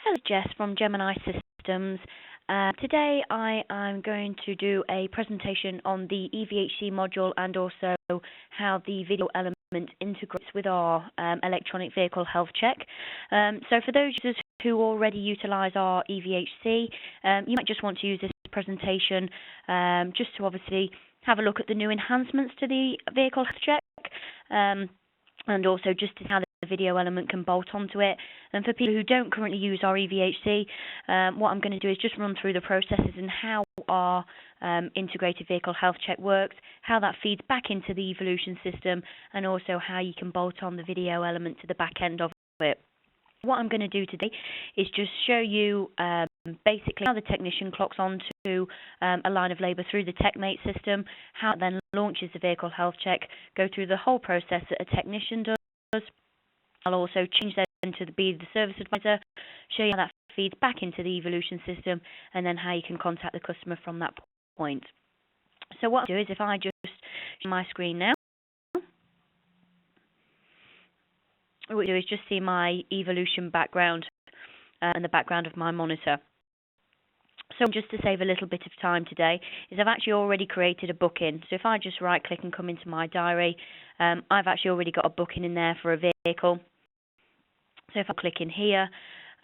Hello, Jess from Gemini Systems. Today I am going to do a presentation on the eVHC module and also how the video element integrates with our electronic vehicle health check. So for those users who already utilise our eVHC, you might just want to use this presentation just to obviously have a look at the new enhancements to the vehicle health check and also just to how the video element can bolt onto it. And for people who don't currently use our eVHC, what I'm going to do is just run through the processes and how our integrated vehicle health check works, how that feeds back into the evolution system, and also how you can bolt on the video element to the back end of it. What I'm going to do today is just show you basically how the technician clocks onto a line of labour through the TechMate system, how it then launches the vehicle health check, go through the whole process that a technician does. I'll also change that to be the service advisor, show you how that feeds back into the evolution system, and then how you can contact the customer from that point. So what I'll do is if I just show my screen now, what we do is just see my evolution background and the background of my monitor. So just to save a little bit of time today, is I've actually already created a booking. So if I just right click and come into my diary, I've actually already got a booking in there for a vehicle. So if I click in here,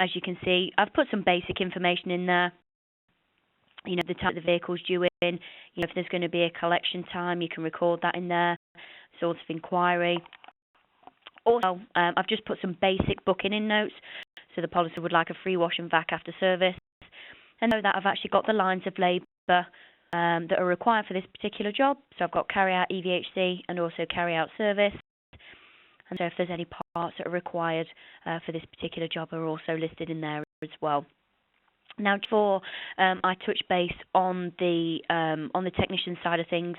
as you can see, I've put some basic information in there. You know, the type of the vehicle's due in, you know, if there's going to be a collection time, you can record that in there, source of inquiry. Also, I've just put some basic booking in notes. So the policy would like a free wash and vac after service. And know that I've actually got the lines of labour that are required for this particular job. So I've got carry out eVHC and also carry out service. And so if there's any parts that are required for this particular job are also listed in there as well. Now, before I touch base on the technician side of things,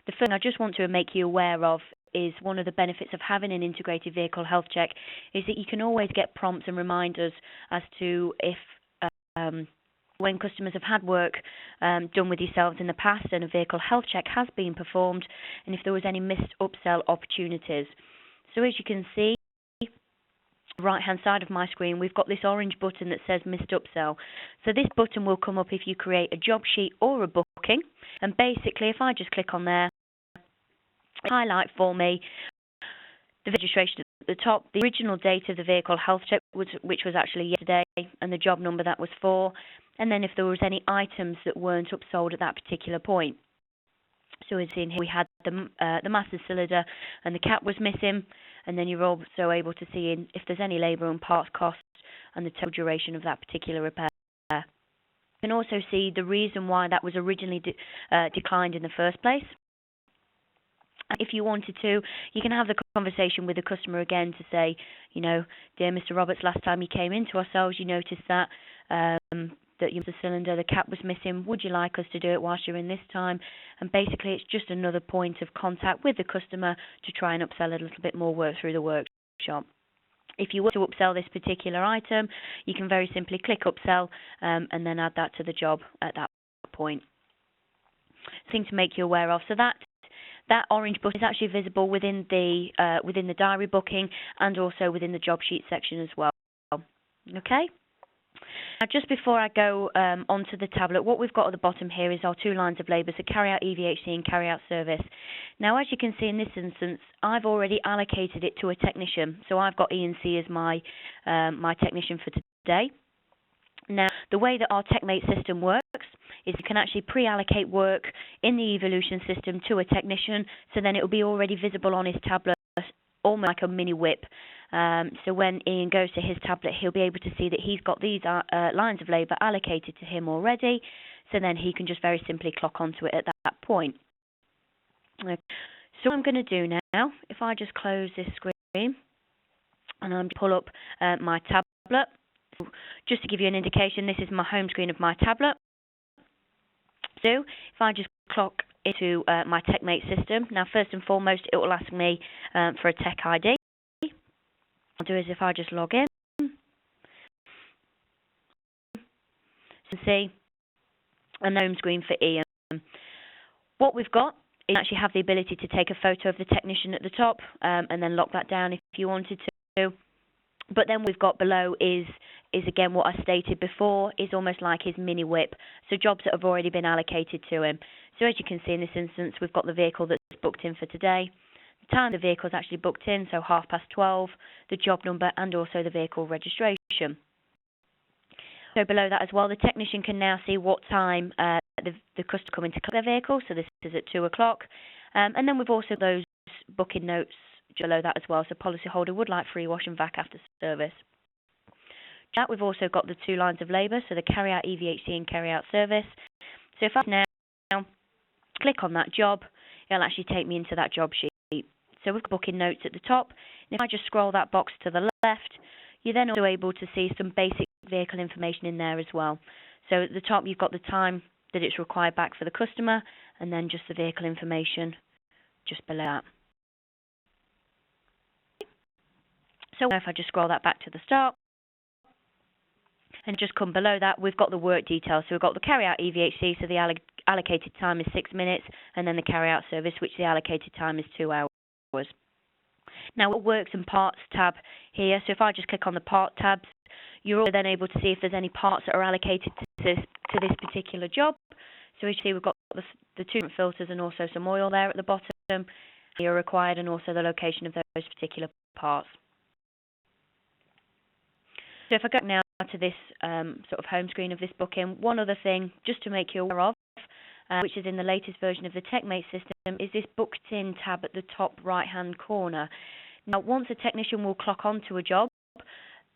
the first thing I just want to make you aware of is one of the benefits of having an integrated vehicle health check is that you can always get prompts and reminders as to if when customers have had work done with yourselves in the past and a vehicle health check has been performed, and if there was any missed upsell opportunities. So as you can see, right hand side of my screen, we've got this orange button that says missed upsell. So this button will come up if you create a job sheet or a booking, and basically if I just click on there, highlight for me the registration at the top, the original date of the vehicle health check, which was actually yesterday, and the job number that was for, and then if there was any items that weren't upsold at that particular point. So as in here, we had the master cylinder and the cap was missing, and then you're also able to see if there's any labour and parts costs and the total duration of that particular repair. You can also see the reason why that was originally declined in the first place. If you wanted to, you can have the conversation with the customer again to say, you know, dear Mr. Roberts, last time you came into ourselves, you noticed that that the cylinder, the cap was missing. Would you like us to do it whilst you're in this time? And basically, it's just another point of contact with the customer to try and upsell a little bit more work through the workshop. If you were to upsell this particular item, you can very simply click upsell and then add that to the job at that point. Thing to make you aware of. So that orange button is actually visible within the diary booking and also within the job sheet section as well. Okay. Now, just before I go onto the tablet, what we've got at the bottom here is our two lines of labour, so carry out eVHC and carry out service. Now, as you can see in this instance, I've already allocated it to a technician, so I've got E&C as my technician for today. Now, the way that our TechMate system works is you can actually pre-allocate work in the evolution system to a technician, so then it will be already visible on his tablet, almost like a mini whip. So when Ian goes to his tablet, he'll be able to see that he's got these lines of labour allocated to him already, so then he can just very simply clock onto it at that point. Okay. So what I'm going to do now, if I just close this screen and I'm going to pull up my tablet, just to give you an indication, this is my home screen of my tablet. So if I just clock into my TechMate system, now first and foremost it will ask me for a tech ID. What I'll do is if I just log in, so see, and the home screen for Ian. What we've got is actually have the ability to take a photo of the technician at the top and then lock that down if you wanted to. But then we've got below is is again what I stated before, is almost like his mini whip, so jobs that have already been allocated to him. So as you can see in this instance, we've got the vehicle that's booked in for today, the time the vehicle is actually booked in, so 12:30, the job number and also the vehicle registration. So below that as well, the technician can now see what time the customer coming to collect their vehicle, so this is at 2 o'clock. And then we've also those booking notes below that as well, so policyholder would like free wash and vac after service. We've also got the 2 lines of labour, so the carry out eVHC and carry out service. So if I now click on that job, it'll actually take me into that job sheet. So we've got booking notes at the top, and if I just scroll that box to the left, you're then also able to see some basic vehicle information in there as well. So at the top you've got the time that it's required back for the customer, and then just the vehicle information just below that. So if I just scroll that back to the start, and just come below that, we've got the work details. So we've got the carry out eVHC, so the allocated time is 6 minutes, and then the carry out service, which the allocated time is 2 hours. Now, what works and parts tab here, so if I just click on the part tabs, you're also then able to see if there's any parts that are allocated to this particular job. So as you see, we've got the 2 different filters and also some oil there at the bottom here required, and also the location of those particular parts. So if I go now to this sort of home screen of this booking, one other thing just to make you aware of, which is in the latest version of the TechMate system, is this booked in tab at the top right hand corner. Now once a technician will clock onto a job,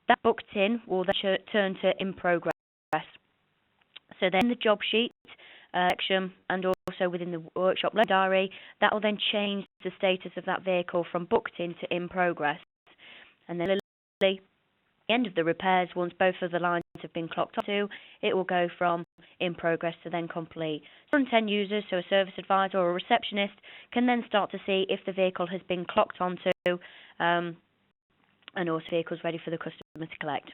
that booked in will then turn to in progress. So then the job sheet section and also within the workshop diary, that will then change the status of that vehicle from booked in to in progress. And then the end of the repairs, once both of the lines have been clocked onto, it will go from in progress to then complete. Front-end users, so a service advisor or a receptionist, can then start to see if the vehicle has been clocked onto and also vehicles ready for the customer to collect.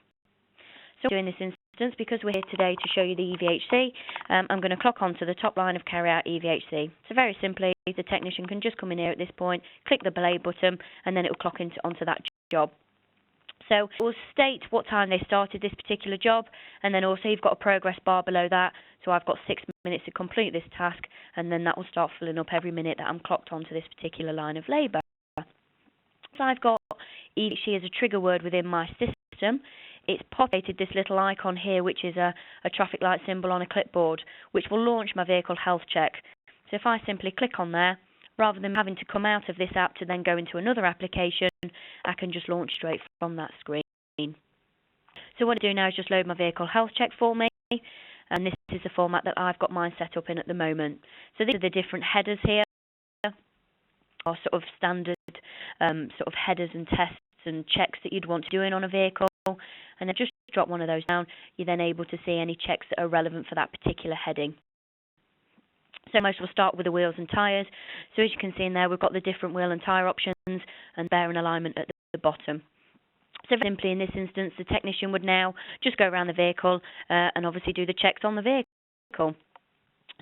So in this instance, because we're here today to show you the eVHC, I'm going to clock onto the top line of carry out eVHC. So very simply, the technician can just come in here at this point, click the belay button, and then it will clock onto that job. So it will state what time they started this particular job, and then also you've got a progress bar below that. So I've got 6 minutes to complete this task, and then that will start filling up every minute that I'm clocked onto this particular line of labour. So I've got eVHC as a trigger word within my system. It's populated this little icon here, which is a traffic light symbol on a clipboard, which will launch my vehicle health check. So if I simply click on there, rather than having to come out of this app to then go into another application, I can just launch straight from that screen. So what I do now is just load my vehicle health check for me, and this is the format that I've got mine set up in at the moment. So these are the different headers here, or sort of standard sort of headers and tests and checks that you'd want to do in on a vehicle, and then just drop one of those down. You're then able to see any checks that are relevant for that particular heading. So most will start with the wheels and tyres. So as you can see in there, we've got the different wheel and tyre options and bearing alignment at the bottom. So simply in this instance, the technician would now just go around the vehicle and obviously do the checks on the vehicle.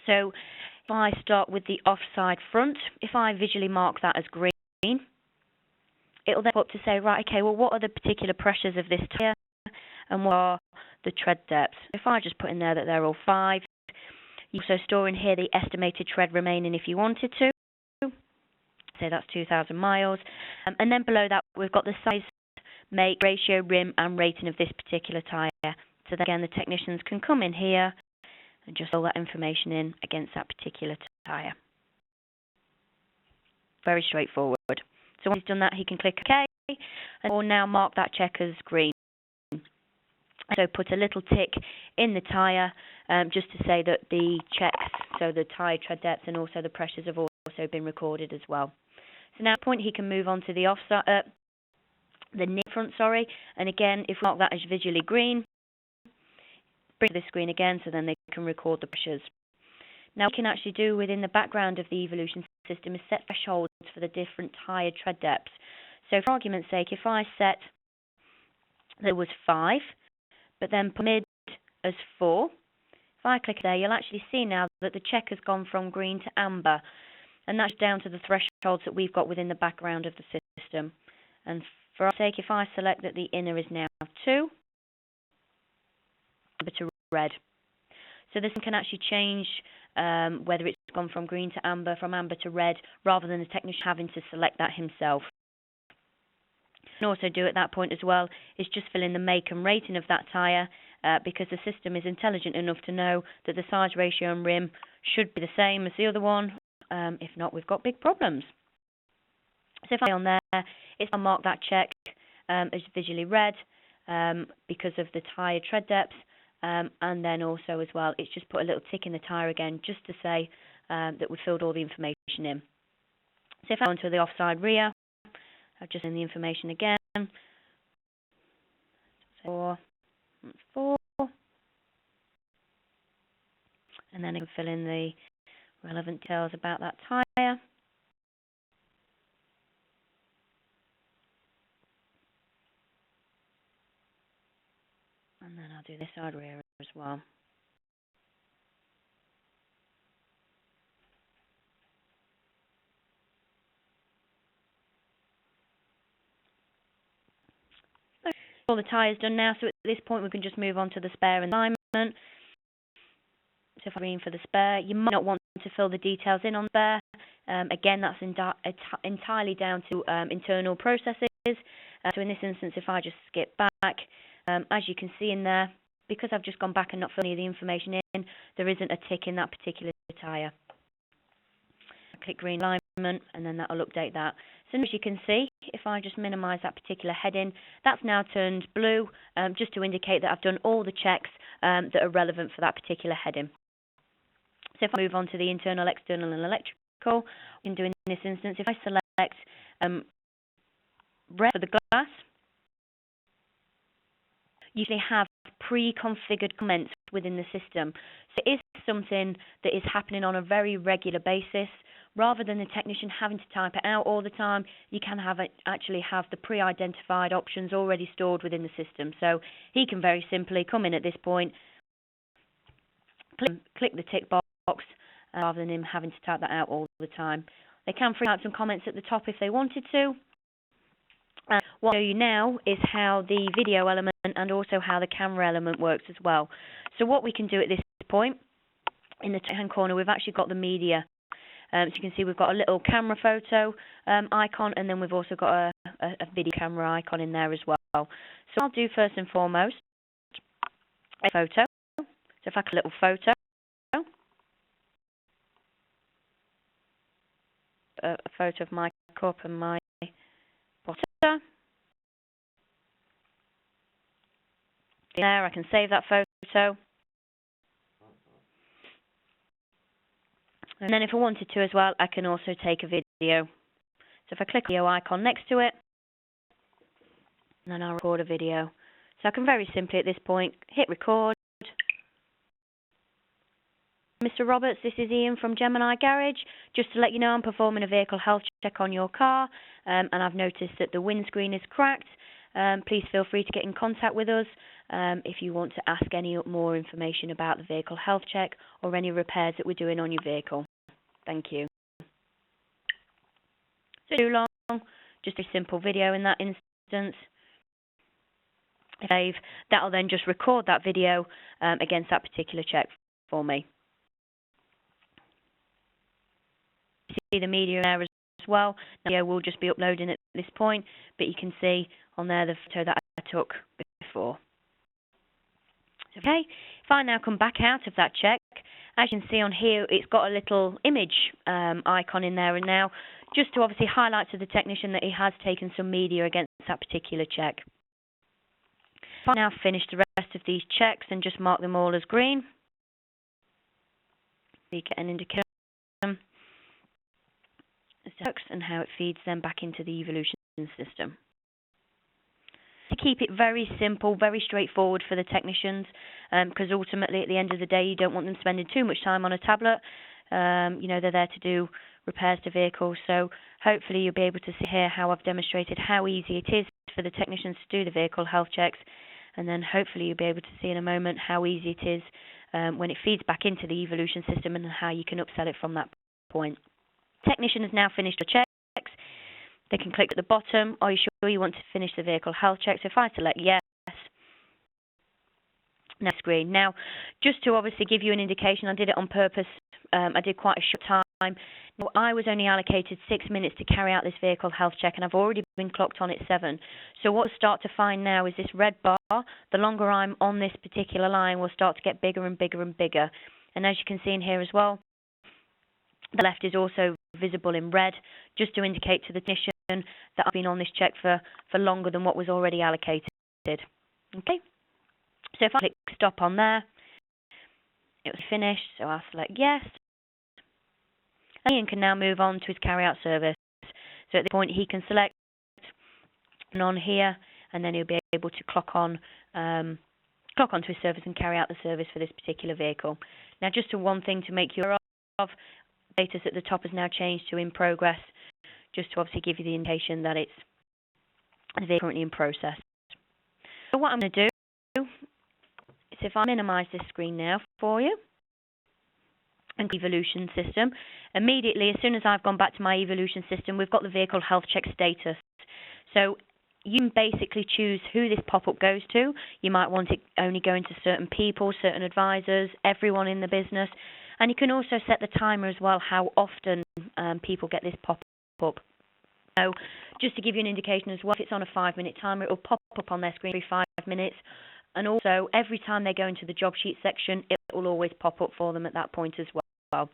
So if I start with the offside front, if I visually mark that as green, it will then go up to say, right, okay, well, what are the particular pressures of this tyre and what are the tread depths? If I just put in there that they're all 5, you also store in here the estimated tread remaining if you wanted to. So that's 2,000 miles. And then below that, we've got the size, make, ratio, rim, and rating of this particular tyre. So that, again, the technicians can come in here and just fill that information in against that particular tyre. Very straightforward. So once he's done that, he can click OK, and we'll now mark that check as green. So put a little tick in the tyre just to say that the checks, so the tyre tread depths and also the pressures have also been recorded as well. So now at the point he can move on to the offside, the near front, and again, if we mark that as visually green, bring to the screen again so then they can record the pressures. Now what we can actually do within the background of the evolution system is set thresholds for the different tyre tread depths. So for argument's sake, if I set there was 5, but then put mid as 4, if I click there, you'll actually see now that the check has gone from green to amber, and that's down to the thresholds that we've got within the background of the system. And for our sake, if I select that the inner is now 2, to red. So this can actually change whether it's gone from green to amber, from amber to red, rather than the technician having to select that himself. Can also do at that point as well is just fill in the make and rating of that tyre, because the system is intelligent enough to know that the size ratio and rim should be the same as the other one. If not, we've got big problems. So if I on there, it's going to mark that check as visually red because of the tyre tread depth, and then also as well, it's just put a little tick in the tyre again just to say that we filled all the information in. So if I go onto the offside rear, I've just in the information again. 4, and then I can fill in the relevant details about that tyre. And then I'll do this side rear as well. All the tyres done now, so at this point we can just move on to the spare and alignment. So if I'm reading for the spare, you might not want to fill the details in on the spare. Again, that's entirely down to internal processes. So in this instance, if I just skip back, as you can see in there, because I've just gone back and not filled any of the information in, there isn't a tick in that particular tyre. I click green alignment, and then that will update that. So as you can see, if I just minimise that particular heading, that's now turned blue, just to indicate that I've done all the checks that are relevant for that particular heading. So if I move on to the internal, external and electrical, we can do in this instance, if I select red for the glass, you usually have pre-configured comments within the system. So it is something that is happening on a very regular basis. Rather than the technician having to type it out all the time, you can actually have the pre-identified options already stored within the system. So he can very simply come in at this point, click the tick box, rather than him having to type that out all the time. They can free out some comments at the top if they wanted to. What I'll show you now is how the video element and also how the camera element works as well. So what we can do at this point, in the right-hand corner, we've actually got the media. So you can see we've got a little camera photo icon, and then we've also got a video camera icon in there as well. So I'll do first and foremost a photo. So if I click a little photo, a photo of my cup and my bottle. There, I can save that photo. And then if I wanted to as well, I can also take a video. So if I click the video icon next to it, and then I'll record a video. So I can very simply at this point hit record. Mr. Roberts, this is Ian from Gemini Garage. Just to let you know, I'm performing a vehicle health check on your car, and I've noticed that the windscreen is cracked. Please feel free to get in contact with us if you want to ask any more information about the vehicle health check or any repairs that we're doing on your vehicle. Thank you. So too long, just a simple video in that instance. Save. That'll then just record that video against that particular check for me. You see the media there as well. Now, the video will just be uploading at this point, but you can see on there the photo that I took before. Okay, if I now come back out of that check, as you can see on here, it's got a little image icon in there, and now just to obviously highlight to the technician that he has taken some media against that particular check. If I now finish the rest of these checks and just mark them all as green, you get an indicator as to and how it feeds them back into the eVolution system. To keep it very simple, very straightforward for the technicians, because ultimately at the end of the day you don't want them spending too much time on a tablet. You know, they're there to do repairs to vehicles, so hopefully you'll be able to see here how I've demonstrated how easy it is for the technicians to do the vehicle health checks, and then hopefully you'll be able to see in a moment how easy it is when it feeds back into the eVolution system and how you can upsell it from that point. Technician has now finished the checks. They can click at the bottom, are you sure you want to finish the vehicle health check? So if I select yes, Next screen. Now, just to obviously give you an indication, I did it on purpose. I did quite a short time. Now, I was only allocated 6 minutes to carry out this vehicle health check, and I've already been clocked on at 7. So what we'll start to find now is this red bar. The longer I'm on this particular line, will start to get bigger and bigger and bigger. And as you can see in here as well, the left is also visible in red, just to indicate to the technician that I've been on this check for longer than what was already allocated. Okay. So if I click stop on there, it was finished, so I'll select yes. And Ian can now move on to his carry-out service. So at this point he can select on here, and then he'll be able to clock onto his service and carry out the service for this particular vehicle. Now, just one thing to make you aware of, status at the top has now changed to in progress, just to obviously give you the indication that it's currently in process. So what I'm going to do is, if I minimize this screen now for you, and eVolution system, immediately as soon as I've gone back to my eVolution system, we've got the vehicle health check status. So you can basically choose who this pop-up goes to. You might want it only going to certain people, certain advisors, everyone in the business, and you can also set the timer as well, how often people get this pop-up. So just to give you an indication as well, if it's on a 5-minute timer, it will pop up on their screen every 5 minutes. And also, every time they go into the job sheet section, it will always pop up for them at that point as well. So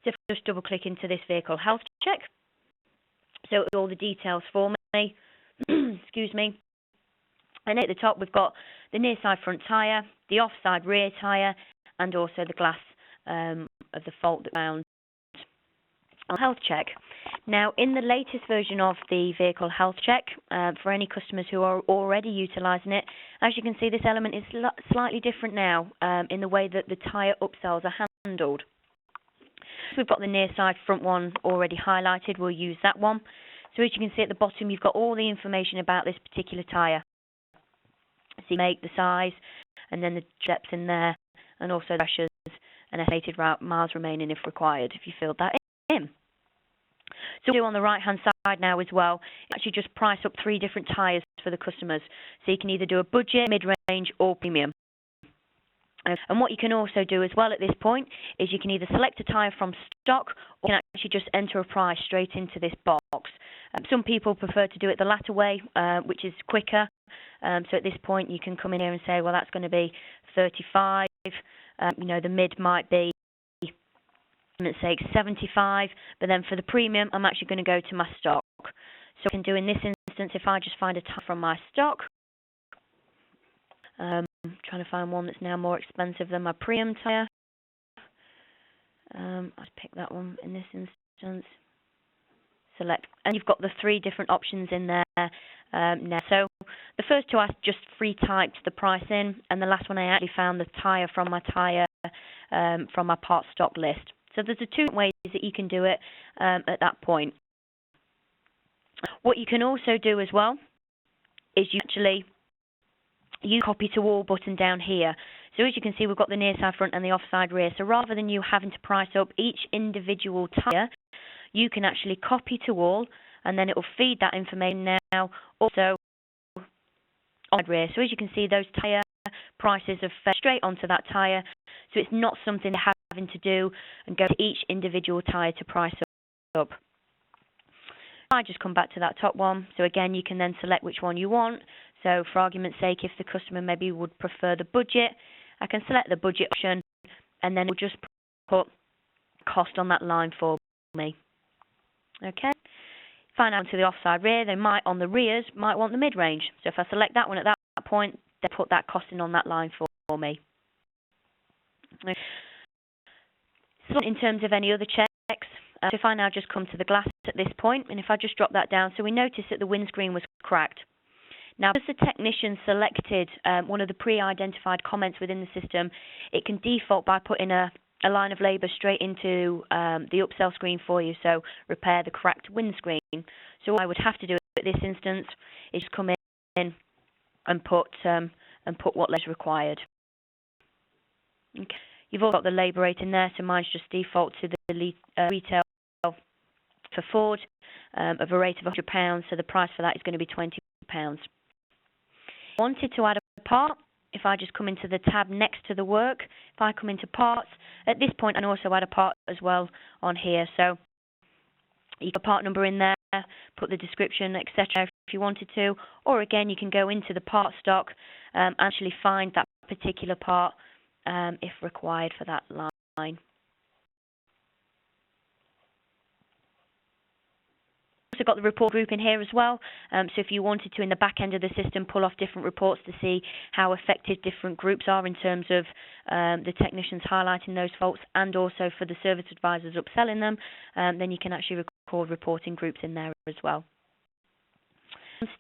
if I just double click into this vehicle health check, so it's all the details for me, excuse me. And at the top, we've got the near side front tyre, the off side rear tyre, and also the glass of the fault that found on health check. Now, in the latest version of the vehicle health check, for any customers who are already utilising it, as you can see, this element is slightly different now in the way that the tyre upsells are handled. So we've got the near side front one already highlighted. We'll use that one. So as you can see at the bottom, you've got all the information about this particular tyre. So you make the size, and then the steps in there, and also the pressures and estimated miles remaining if required, if you filled that in. So we do on the right hand side now as well, actually just price up 3 different tyres for the customers. So you can either do a budget, mid-range or premium. And what you can also do as well at this point is you can either select a tyre from stock, or you can actually just enter a price straight into this box. Some people prefer to do it the latter way, which is quicker. So at this point you can come in here and say, well, that's going to be 35. You know, the mid might be, let's say, 75, but then for the premium, I'm actually going to go to my stock. So I can do in this instance, if I just find a tyre from my stock, trying to find one that's now more expensive than my premium tyre. I'll pick that one in this instance. Select, and you've got the 3 different options in there now. So the first 2 I just free typed the price in, and the last one I actually found the tyre from my part stock list. So there's 2 ways that you can do it at that point. What you can also do as well is you actually use copy to all button down here. So as you can see, we've got the near side front and the off side rear. So rather than you having to price up each individual tyre, you can actually copy to all, and then it will feed that information now also on the rear. So as you can see, those tyre prices are fed straight onto that tyre. So it's not something they're having to do and go to each individual tyre to price up. I just come back to that top one. So again, you can then select which one you want. So for argument's sake, if the customer maybe would prefer the budget, I can select the budget option, and then we'll just put cost on that line for me. Okay. If I now to the offside rear, they might, on the rears, might want the mid-range. So if I select that one at that point, they put that costing on that line for me. So in terms of any other checks, so if I now just come to the glass at this point, and if I just drop that down, so we noticed that the windscreen was cracked. Now, because the technician selected one of the pre-identified comments within the system, it can default by putting a line of labour straight into the upsell screen for you, so repair the cracked windscreen. So what I would have to do at this instance is just come in and put what is required. Okay. You've also got the labour rate in there, so mine's just default to the retail for Ford of a rate of £100, so the price for that is going to be £20. Wanted to add a part, if I just come into the tab next to the work, if I come into parts, at this point I can also add a part as well on here. So you put a part number in there, put the description, etc. if you wanted to, or again you can go into the part stock, actually find that particular part if required for that line. Also got the report group in here as well, so if you wanted to in the back end of the system pull off different reports to see how effective different groups are in terms of the technicians highlighting those faults, and also for the service advisors upselling them, then you can actually record reporting groups in there as well.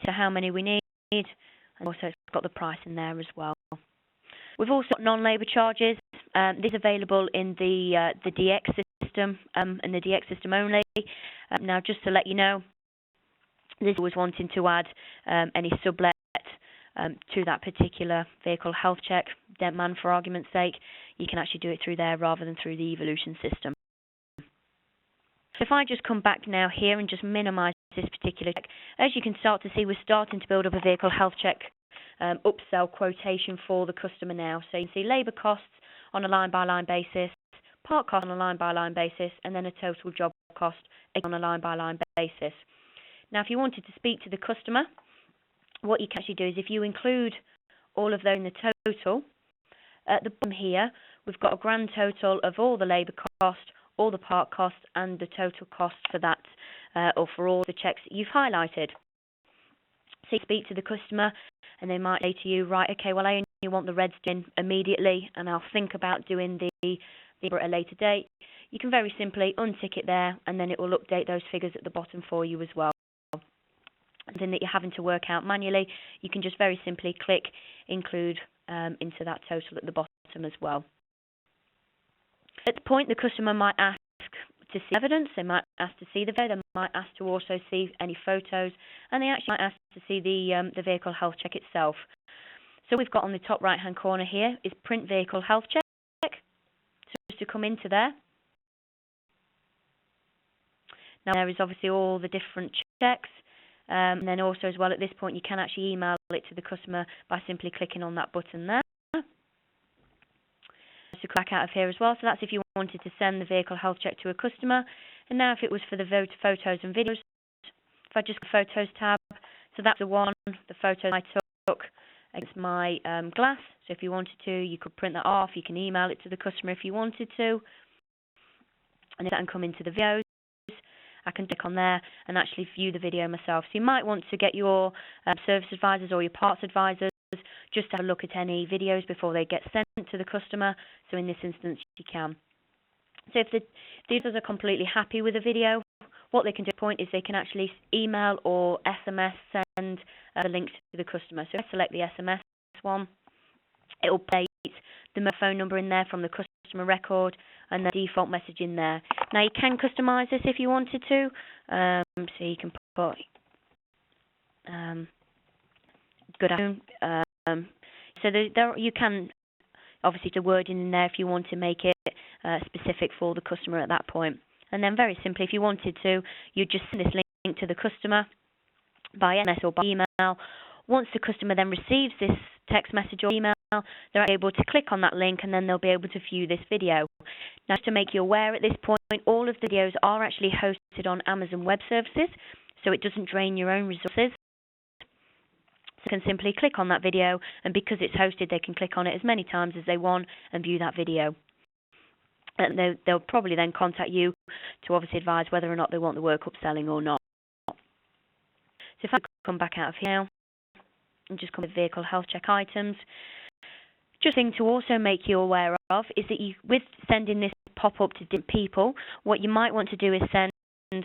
To how many we need, and also it's got the price in there as well. We've also got non-labour charges. This is available in the DX system and the DX system only. Now, just to let you know, this is always wanting to add any sublet to that particular vehicle health check, demand for argument's sake, you can actually do it through there rather than through the eVolution system. So if I just come back now here and just minimise this particular check, as you can start to see, we're starting to build up a vehicle health check upsell quotation for the customer now. So you can see labour costs on a line-by-line basis, part cost on a line-by-line basis, and then a total job cost on a line-by-line basis. Now, if you wanted to speak to the customer, what you can actually do is if you include all of those in the total, at the bottom here, we've got a grand total of all the labour cost, all the part cost, and the total cost for that, or for all the checks that you've highlighted. So you speak to the customer, and they might say to you, right, okay, well, I only want the reds done immediately, and I'll think about doing the at a later date. You can very simply untick it there, and then it will update those figures at the bottom for you as well. Something that you're having to work out manually, you can just very simply click include into that total at the bottom as well. At the point, the customer might ask to see evidence, they might ask to see the video, they might ask to also see any photos, and they actually might ask to see the vehicle health check itself. So we've got on the top right hand corner here is print vehicle health check. So just to come into there. Now there is obviously all the different checks, and then also as well at this point you can actually email it to the customer by simply clicking on that button there. To back out of here as well, so that's if you wanted to send the vehicle health check to a customer. And now if it was for the photos and videos, if I just go photos tab, so that's the one, the photo I took against my glass. So if you wanted to, you could print that off, you can email it to the customer if you wanted to, and if I can come into the videos, I can click on there and actually view the video myself. So you might want to get your service advisors or your parts advisors just to have a look at any videos before they get sent to the customer. So in this instance, you can. So if the users are completely happy with the video, what they can do at this point is they can actually email or SMS send the link to the customer. So if I select the SMS one, it will place the phone number in there from the customer record and the default message in there. Now you can customize this if you wanted to. So you can put good afternoon. So you can obviously the wording in there if you want to make it specific for the customer at that point. And then very simply, if you wanted to, you'd just send this link to the customer by SMS or by email. Once the customer then receives this text message or email, they're able to click on that link and then they'll be able to view this video. Now, just to make you aware at this point, all of the videos are actually hosted on Amazon Web Services, so it doesn't drain your own resources. So you can simply click on that video, and because it's hosted, they can click on it as many times as they want and view that video. And they'll probably then contact you to obviously advise whether or not they want the work upselling or not. So if I come back out of here now and just come to vehicle health check items, just thing to also make you aware of is that with sending this pop-up to different people, what you might want to do is send them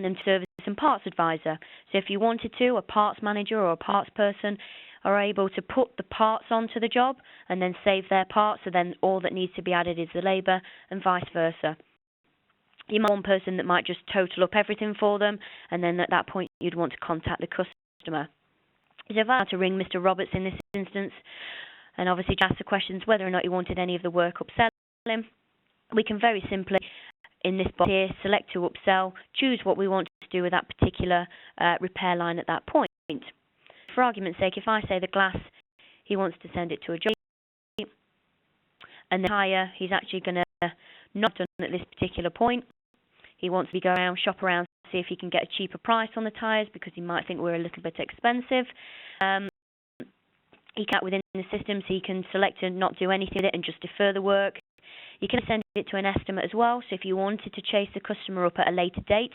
to service and parts advisor. So if you wanted to, a parts manager or a parts person are able to put the parts onto the job and then save their parts, so then all that needs to be added is the labour, and vice versa. You might have one person that might just total up everything for them, and then at that point you'd want to contact the customer. So if I had to ring Mr. Roberts in this instance, and obviously ask the questions whether or not you wanted any of the work upselling, we can very simply, in this box here, select to upsell, choose what we want to do with that particular repair line at that point. For argument's sake, if I say the glass He wants to send it to a job sheet. And the tyre, he's actually going to not done at this particular point. He wants to go around, shop around, see if he can get a cheaper price on the tyres because he might think we're a little bit expensive. He can, within the system, so he can select to not do anything with it and just defer the work. You can send it to an estimate as well. So if you wanted to chase the customer up at a later date,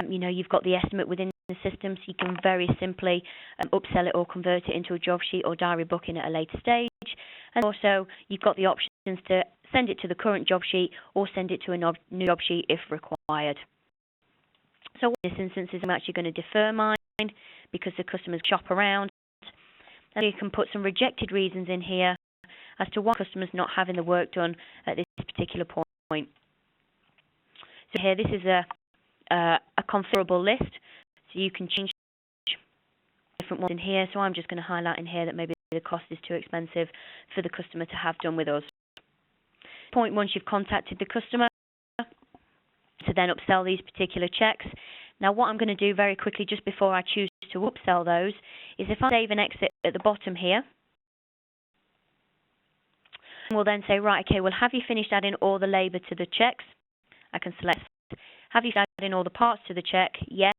you've got the estimate within the system, so you can very simply upsell it or convert it into a job sheet or diary booking at a later stage. And also, you've got the options to send it to the current job sheet or send it to a new job sheet if required. So in this instance, I'm actually going to defer mine because the customers shop around. And you can put some rejected reasons in here as to why customers not having the work done at this particular point. So here, this is a configurable list, so you can change different ones in here. So I'm just going to highlight in here that maybe the cost is too expensive for the customer to have done with us. Point once you've contacted the customer to then upsell these particular checks. Now what I'm going to do very quickly just before I choose to upsell those is if I save and exit at the bottom here, we'll then say, right, okay, well, have you finished adding all the labour to the checks? I can select, have you added in all the parts to the check? Yes.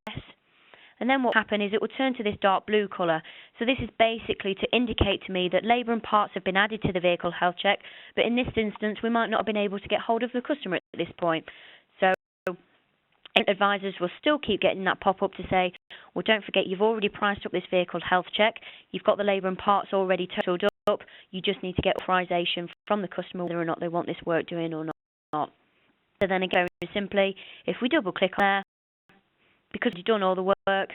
And then what will happen is it will turn to this dark blue colour. So this is basically to indicate to me that labour and parts have been added to the vehicle health check, but in this instance, we might not have been able to get hold of the customer at this point. So advisors will still keep getting that pop-up to say, well, don't forget, you've already priced up this vehicle health check. You've got the labour and parts already totaled up. You just need to get authorisation from the customer whether or not they want this work doing or not. So then again, simply, if we double-click on there, because we've done all the work,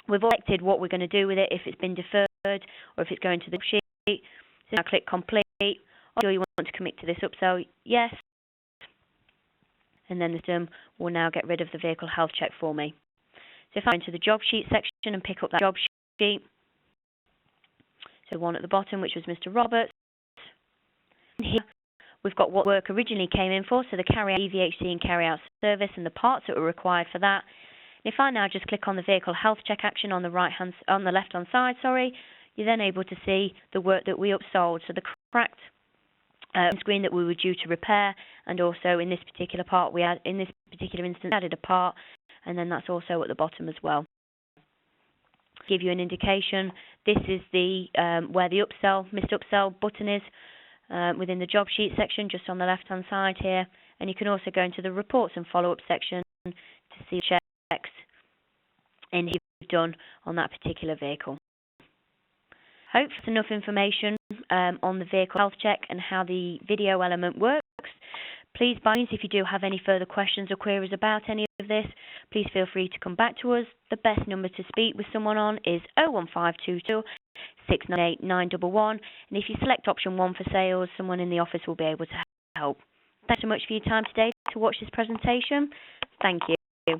we've selected what we're going to do with it, if it's been deferred or if it's going to the sheet. So now click complete. Are you want to commit to this upsell? Yes. And then the system will now get rid of the vehicle health check for me. So if I go into the job sheet section and pick up that job sheet, so the one at the bottom, which was Mr. Roberts, and here we've got what work originally came in for, so the carry-out eVHC and carry-out service and the parts that were required for that. And if I now just click on the vehicle health check action on the left-hand side, you're then able to see the work that we upsold, so the cracked screen that we were due to repair, and also in this particular part, in this particular instance, added a part, and then that's also at the bottom as well. Give you an indication. This is the where the missed upsell button is within the job sheet section, just on the left-hand side here, and you can also go into the reports and follow-up section to see checks and you've done on that particular vehicle. Hope that's enough information on the vehicle health check and how the video element works. Please, by means, if you do have any further questions or queries about any of this, please feel free to come back to us. The best number to speak with someone on is 01522 698 911, and if you select option 1 for sales, someone in the office will be able to help. Thanks so much for your time today to watch this presentation. Thank you.